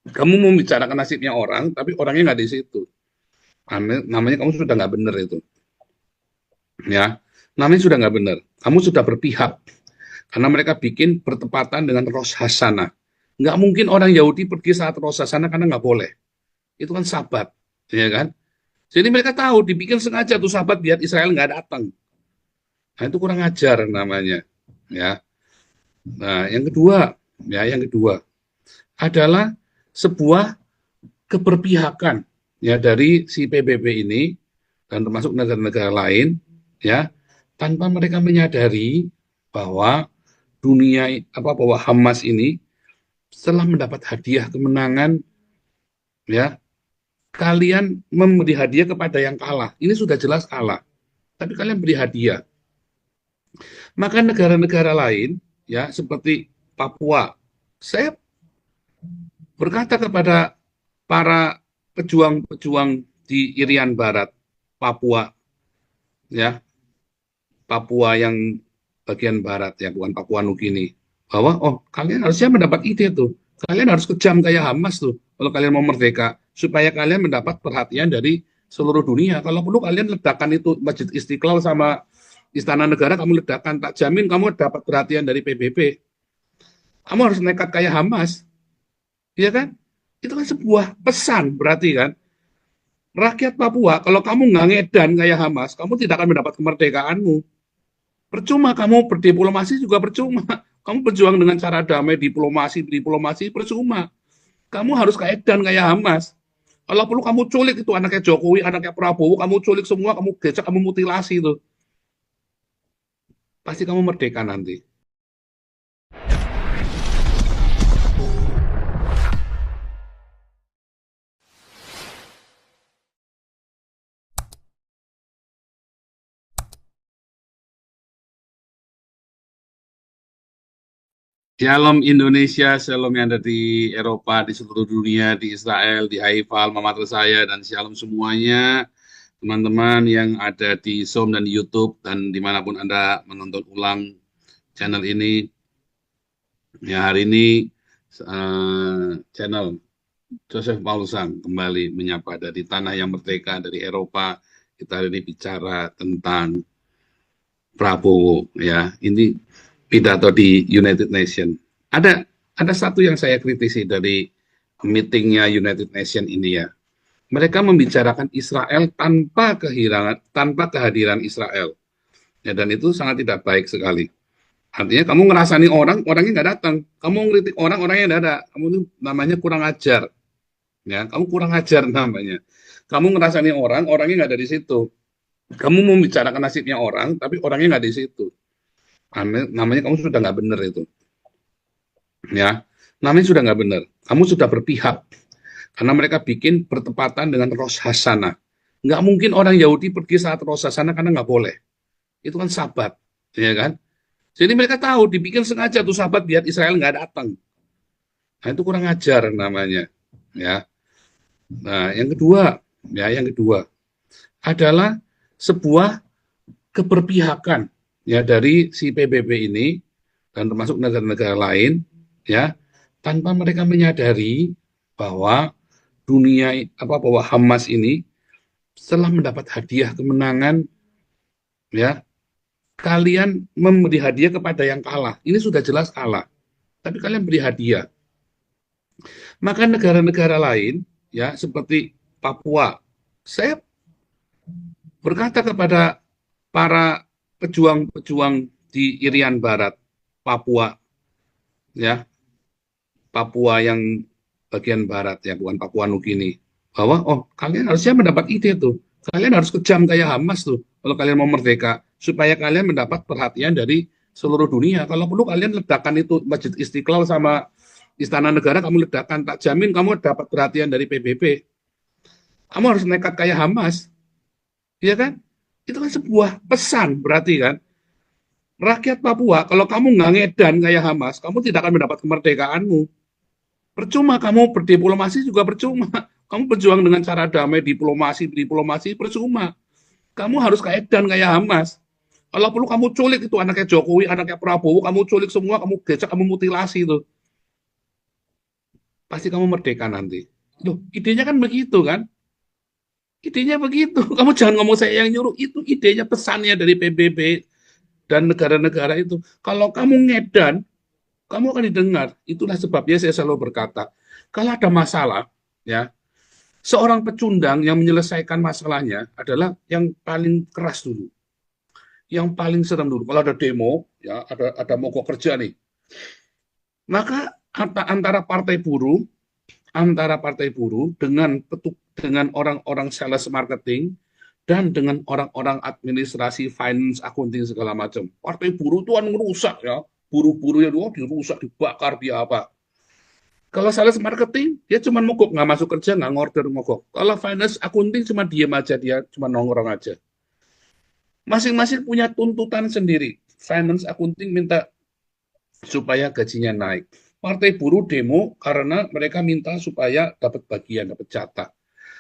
Kamu mau bicarakan nasibnya orang, tapi orangnya nggak di situ. Namanya kamu sudah nggak benar itu, ya. Namanya sudah nggak benar. Kamu sudah berpihak karena mereka bikin bertepatan dengan Rosh Hashanah. Nggak mungkin orang Yahudi pergi saat Rosh Hashanah karena nggak boleh. Itu kan Sabat, ya kan? Jadi mereka tahu dibikin sengaja tuh Sabat biar Israel nggak datang. Nah itu kurang ajar namanya, ya. Nah yang kedua adalah sebuah keberpihakan ya dari si PBB ini dan termasuk negara-negara lain ya tanpa mereka menyadari bahwa bahwa Hamas ini setelah mendapat hadiah kemenangan ya kalian memberi hadiah kepada yang kalah. Ini sudah jelas kalah. Tapi kalian beri hadiah. Maka negara-negara lain ya seperti Papua, saya berkata kepada para pejuang-pejuang di Irian Barat, Papua, ya, Papua yang bagian barat ya, bukan Papua Nugini, bahwa oh kalian harusnya mendapat ide tuh, kalian harus kejam kayak Hamas tuh, kalau kalian mau merdeka, supaya kalian mendapat perhatian dari seluruh dunia. Kalau perlu kalian ledakan itu Masjid Istiqlal sama Istana Negara, kamu ledakan, tak jamin kamu dapat perhatian dari PBB. Kamu harus nekat kayak Hamas, ya kan? Itu kan sebuah pesan berarti kan. Rakyat Papua, kalau kamu nggak ngedan kayak Hamas, kamu tidak akan mendapat kemerdekaanmu. Percuma kamu berdiplomasi juga percuma. Kamu berjuang dengan cara damai, diplomasi percuma. Kamu harus kayak edan kayak Hamas. Kalau perlu kamu culik itu anaknya Jokowi, anaknya Prabowo, kamu culik semua, kamu gecek, kamu mutilasi itu. Pasti kamu merdeka nanti. Shalom Indonesia, shalom yang ada di Eropa, di seluruh dunia, di Israel, di Haifa, alma mater saya, dan shalom semuanya, teman-teman yang ada di Zoom dan di YouTube, dan dimanapun Anda menonton ulang channel ini. Ya, hari ini channel Joseph Paulsan kembali menyapa dari tanah yang merdeka, dari Eropa. Kita hari ini bicara tentang Prabowo, ya. Ini pidato di United Nation. Ada ada satu yang saya kritisi dari meetingnya United Nation ini ya. Mereka membicarakan Israel tanpa kehadiran Israel. Ya, dan itu sangat tidak baik sekali. Artinya kamu ngerasani orang, orangnya nggak datang. Kamu ngeritik orang, orangnya nggak ada. Kamu itu namanya kurang ajar. Ya, kamu kurang ajar namanya. Kamu ngerasani orang, orangnya nggak ada di situ. Kamu mau bicarakan nasibnya orang, tapi orangnya nggak di situ. Namanya kamu sudah nggak benar itu, ya. Namanya sudah nggak benar. Kamu sudah berpihak karena mereka bikin bertepatan dengan Rosh Hashanah. Nggak mungkin orang Yahudi pergi saat Rosh Hashanah karena nggak boleh. Itu kan Sabat, ya kan? Jadi mereka tahu dibikin sengaja tuh Sabat biar Israel nggak datang. Nah itu kurang ajar namanya, ya. Nah yang kedua adalah sebuah keberpihakan ya dari si PBB ini dan termasuk negara-negara lain ya tanpa mereka menyadari bahwa bahwa Hamas ini setelah mendapat hadiah kemenangan ya kalian memberi hadiah kepada yang kalah. Ini sudah jelas kalah. Tapi kalian beri hadiah. Maka negara-negara lain ya seperti Papua, saya berkata kepada para pejuang-pejuang di Irian Barat, Papua, ya, Papua yang bagian barat ya, bukan Papua Nugini, bahwa oh kalian harusnya mendapat ide tuh, kalian harus kejam kayak Hamas tuh, kalau kalian mau merdeka, supaya kalian mendapat perhatian dari seluruh dunia. Kalau perlu kalian ledakan itu Masjid Istiqlal sama Istana Negara, kamu ledakan, tak jamin kamu dapat perhatian dari PBB. Kamu harus nekat kayak Hamas, ya kan? Itu kan sebuah pesan berarti kan. Rakyat Papua, kalau kamu nggak ngedan kayak Hamas, kamu tidak akan mendapat kemerdekaanmu. Percuma kamu berdiplomasi juga percuma. Kamu berjuang dengan cara damai, diplomasi percuma. Kamu harus kayak edan kayak Hamas. Kalau perlu kamu culik itu anaknya Jokowi, anaknya Prabowo, kamu culik semua, kamu gecek, kamu mutilasi itu. pasti kamu merdeka nanti. Loh, idenya kan begitu kan? Idenya begitu. Kamu jangan ngomong saya yang nyuruh. Itu idenya, pesannya dari PBB dan negara-negara itu. Kalau kamu ngedan, kamu akan didengar. Itulah sebabnya saya selalu berkata, kalau ada masalah, ya, seorang pecundang yang menyelesaikan masalahnya adalah yang paling keras dulu, yang paling serem dulu. Kalau ada demo, ya, ada mogok kerja nih, maka antara partai buruh dengan orang-orang sales marketing dan dengan orang-orang administrasi, finance, accounting segala macam. Partai buruh itu kan merusak ya, buruh-buruh yang dirusak, dibakar, dia apa. Kalau sales marketing, dia cuma mogok, nggak masuk kerja, nggak ngorder, mogok. Kalau finance, accounting cuma diem aja, dia cuma nongkrong aja. Masing-masing punya tuntutan sendiri. Finance, accounting minta supaya gajinya naik. Partai buruh demo karena mereka minta supaya dapat bagian, dapat jatah.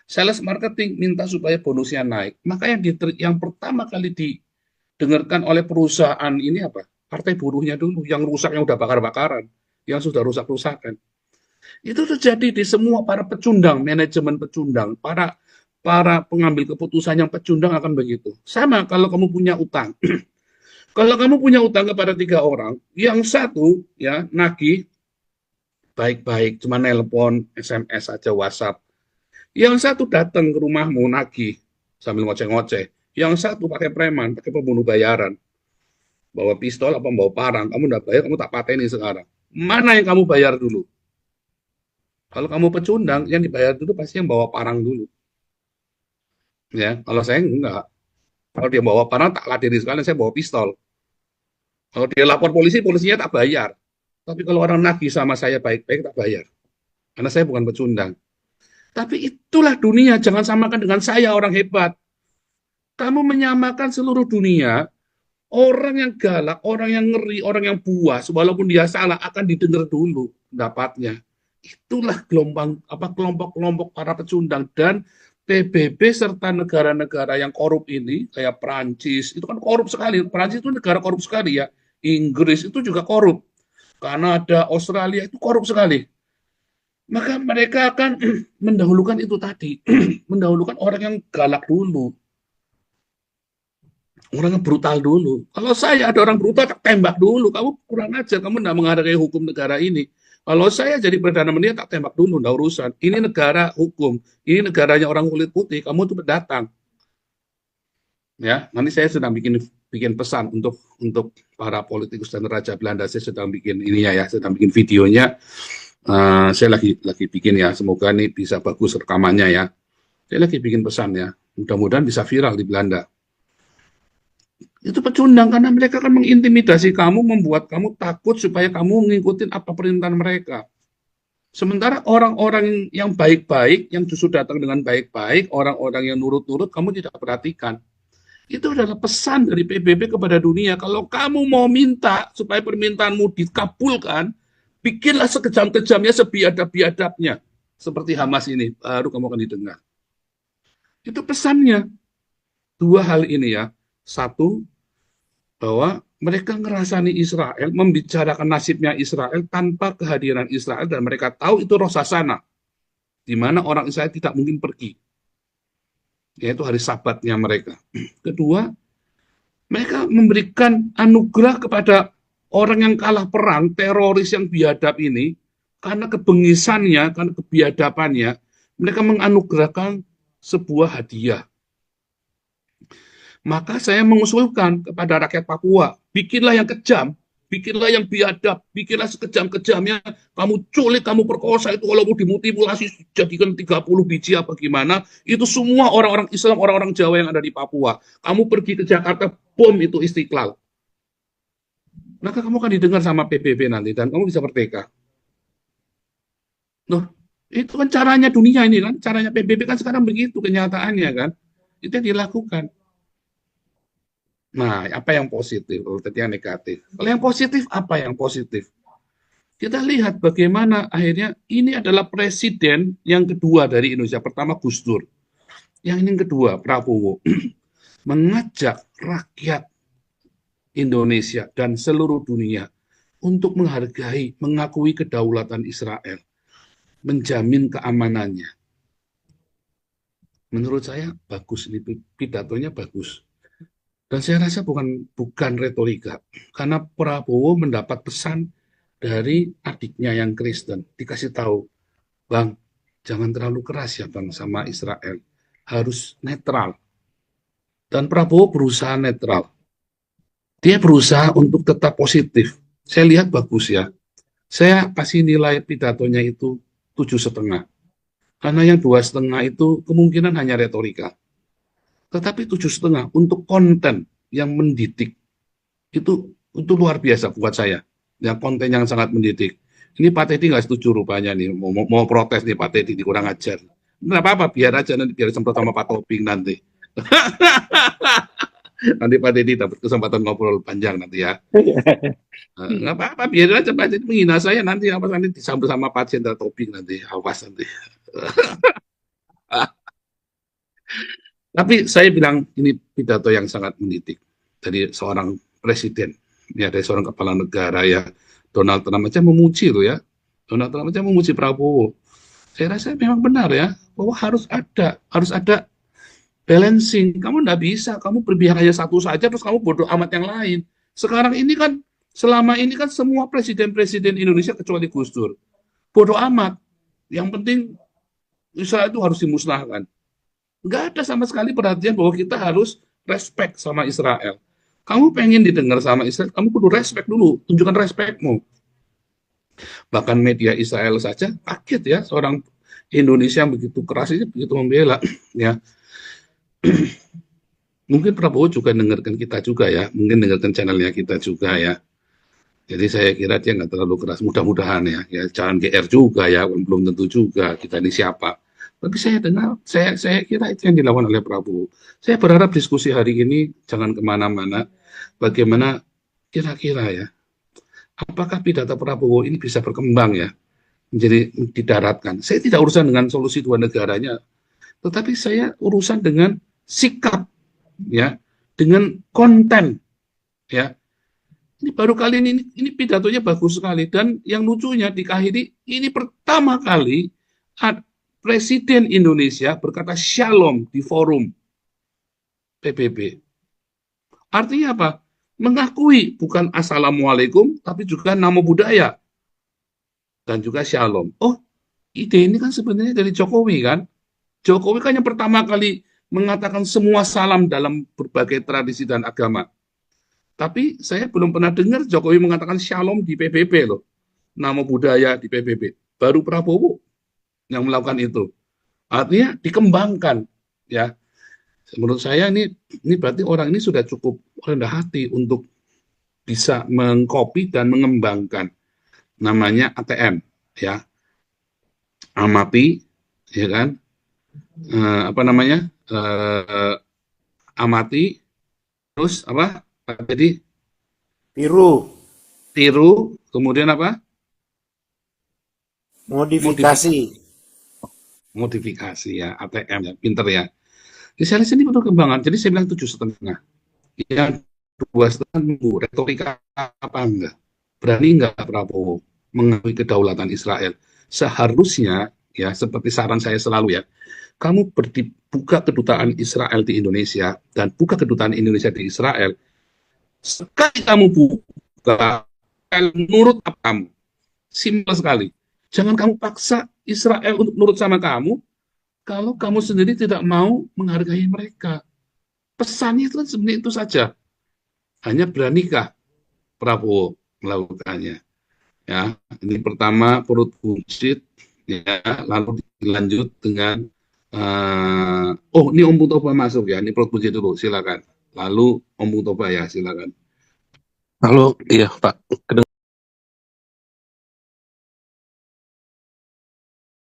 Sales marketing minta supaya bonusnya naik. Maka yang pertama kali didengarkan oleh perusahaan ini apa? Partai buruhnya dulu, yang rusak, yang udah bakar-bakaran, yang sudah rusak-rusakan. Itu terjadi di semua para pecundang, manajemen pecundang, para para pengambil keputusan yang pecundang akan begitu. Sama kalau kamu punya utang. Kalau kamu punya utang kepada 3 orang, yang satu ya nagih baik-baik, cuma nelpon, SMS aja, WhatsApp. Yang satu datang ke rumahmu nagih sambil ngoceh-ngoceh. Yang satu pakai preman, pakai pembunuh bayaran, bawa pistol apa bawa parang. Kamu udah bayar, kamu tak pateni sekarang. Mana yang kamu bayar dulu? Kalau kamu pecundang, yang dibayar dulu pasti yang bawa parang dulu. Ya, kalau saya enggak. Kalau dia bawa parang, tak ladeni sekali, saya bawa pistol. Kalau dia lapor polisi, polisinya tak bayar. Tapi kalau orang nagih sama saya baik-baik, tak bayar. Karena saya bukan pecundang. Tapi itulah dunia, jangan samakan dengan saya orang hebat. Kamu menyamakan seluruh dunia, orang yang galak, orang yang ngeri, orang yang buas, walaupun dia salah akan didengar dulu pendapatnya. Itulah kelompok-kelompok para pecundang, dan PBB serta negara-negara yang korup ini kayak Perancis itu kan korup sekali. Perancis itu negara korup sekali ya. Inggris itu juga korup. Kanada, Australia itu korup sekali. Maka mereka akan mendahulukan itu tadi, mendahulukan orang yang galak dulu, orang yang brutal dulu. Kalau saya ada orang brutal, tak tembak dulu. Kamu kurang ajar, kamu tidak menghargai hukum negara ini. Kalau saya jadi Perdana Menteri, tak tembak dulu, tidak urusan. Ini negara hukum, ini negaranya orang kulit putih, kamu tuh pendatang. Ya, nanti saya sedang bikin pesan untuk para politikus dan Raja Belanda. Saya sedang bikin ininya ya, sedang bikin videonya. Saya lagi bikin ya, semoga ini bisa bagus rekamannya ya. Saya lagi bikin pesan ya, mudah-mudahan bisa viral di Belanda. Itu pecundang karena mereka akan mengintimidasi kamu, membuat kamu takut supaya kamu mengikuti apa perintah mereka. Sementara orang-orang yang baik-baik, yang justru datang dengan baik-baik, orang-orang yang nurut-nurut, kamu tidak perhatikan. Itu adalah pesan dari PBB kepada dunia. Kalau kamu mau minta supaya permintaanmu dikabulkan, bikinlah sekejam-kejamnya, sebiadab-biadabnya. Seperti Hamas ini, baru kamu akan didengar. Itu pesannya. Dua hal ini ya. Satu, bahwa mereka ngerasani Israel, membicarakan nasibnya Israel tanpa kehadiran Israel, dan mereka tahu itu roh sasana, di mana orang Israel tidak mungkin pergi. Yaitu hari Sabatnya mereka. Kedua, mereka memberikan anugerah kepada orang yang kalah perang, teroris yang biadab ini, karena kebengisannya, karena kebiadabannya, mereka menganugerahkan sebuah hadiah. Maka saya mengusulkan kepada rakyat Papua, bikinlah yang kejam, bikinlah yang biadab, bikinlah sekejam-kejamnya, kamu culik, kamu perkosa itu, kalau mau dimutilasi, jadikan 30 biji apa gimana, itu semua orang-orang Islam, orang-orang Jawa yang ada di Papua. Kamu pergi ke Jakarta, bom itu Istiqlal. Maka kamu akan didengar sama PBB nanti, dan kamu bisa merdeka. Loh, itu kan caranya dunia ini kan, caranya PBB kan sekarang begitu kenyataannya kan, itu yang dilakukan. Nah, apa yang positif? Kalau tadi yang negatif. Kalau yang positif, apa yang positif? Kita lihat bagaimana akhirnya ini adalah presiden yang kedua dari Indonesia. Pertama Gus Dur. Yang ini kedua Prabowo. Mengajak rakyat Indonesia dan seluruh dunia untuk menghargai, mengakui kedaulatan Israel. menjamin keamanannya. Menurut saya bagus, ini pidatonya bagus. Dan saya rasa bukan retorika, karena Prabowo mendapat pesan dari adiknya yang Kristen, dikasih tahu, Bang, jangan terlalu keras ya Bang sama Israel, harus netral. Dan Prabowo berusaha netral, dia berusaha untuk tetap positif. Saya lihat bagus ya. Saya kasih nilai pidatonya itu 7,5. Karena yang 2,5 itu kemungkinan hanya retorika. Tetapi 7,5 untuk konten yang mendidik itu luar biasa buat saya. Yang konten yang sangat mendidik. Ini Pak Teddy nggak setuju rupanya nih, mau protes nih Pak Teddy, kurang ajar. Nggak apa-apa, biar aja nanti, biar semprot sama Pak Toping nanti. Nanti Pak Teddy dapat kesempatan ngobrol panjang nanti ya. Nggak apa-apa, biar aja Pak Teddy menghina saya nanti, apa nanti disambut sama Pak Jenderal Toping nanti, awas nanti. Tapi saya bilang ini pidato yang sangat mendidik dari seorang presiden, ya dari seorang kepala negara ya. Donald Trump aja memuji loh ya. Donald Trump aja memuji Prabowo. Saya rasa memang benar ya, bahwa harus ada balancing. Kamu nggak bisa, kamu berpihak hanya satu saja terus kamu bodoh amat yang lain. Sekarang ini kan, selama ini kan semua presiden-presiden Indonesia kecuali Gus Dur bodoh amat. Yang penting Israel itu harus dimusnahkan. Nggak ada sama sekali perhatian bahwa kita harus respect sama Israel. Kamu pengen didengar sama Israel, kamu kudu respect dulu, tunjukkan respectmu. Bahkan media Israel saja kaget ya, seorang Indonesia yang begitu keras ini begitu membela. Ya, mungkin Prabowo juga dengarkan kita juga ya, mungkin dengarkan channelnya kita juga ya. Jadi saya kira dia nggak terlalu keras, mudah-mudahan ya jangan GR juga ya, belum tentu juga kita ini siapa. Tapi saya dengar, saya kira itu yang dilakukan oleh Prabowo. Saya berharap diskusi hari ini jangan kemana-mana. Bagaimana kira-kira ya, apakah pidato Prabowo ini bisa berkembang ya, menjadi didaratkan. Saya tidak urusan dengan solusi dua negaranya, tetapi saya urusan dengan sikap, ya, dengan konten, ya. Ini baru kali ini pidatonya bagus sekali, dan yang lucunya di Kahiri ini pertama kali Presiden Indonesia berkata shalom di forum PBB. Artinya apa? Mengakui bukan assalamualaikum, tapi juga namo buddhaya dan juga shalom. Oh, ide ini kan sebenarnya dari Jokowi kan? Jokowi kan yang pertama kali mengatakan semua salam dalam berbagai tradisi dan agama. Tapi saya belum pernah dengar Jokowi mengatakan shalom di PBB loh. Namo budaya di PBB. Baru Prabowo yang melakukan itu. Artinya dikembangkan ya. Menurut saya ini berarti orang ini sudah cukup rendah hati untuk bisa mengcopy dan mengembangkan, namanya ATM ya. Amati ya kan, apa namanya, amati, terus apa tadi, Tiru, tiru, kemudian apa, modifikasi. modifikasi, modifikasi ya, ATM ya, pinter ya. Di saya sini perlu kembangan, jadi saya bilang 7,5. Yang 2,5 nunggu retorika apa enggak, berani enggak Prabowo mengakui kedaulatan Israel. Seharusnya ya, seperti saran saya selalu ya, kamu buka kedutaan Israel di Indonesia dan buka kedutaan Indonesia di Israel. Sekali kamu buka, nurut apa kamu, simpel sekali. Jangan kamu paksa Israel untuk nurut sama kamu kalau kamu sendiri tidak mau menghargai mereka. Pesannya itu kan sebenarnya itu saja. Hanya beranikah Prabowo melakukannya? Ya, ini pertama perut buncit, ya, lalu dilanjut dengan oh, ini Om Putoba masuk ya, ini perut buncit dulu, silakan. Lalu Om Putoba ya, silakan. Halo, iya Pak.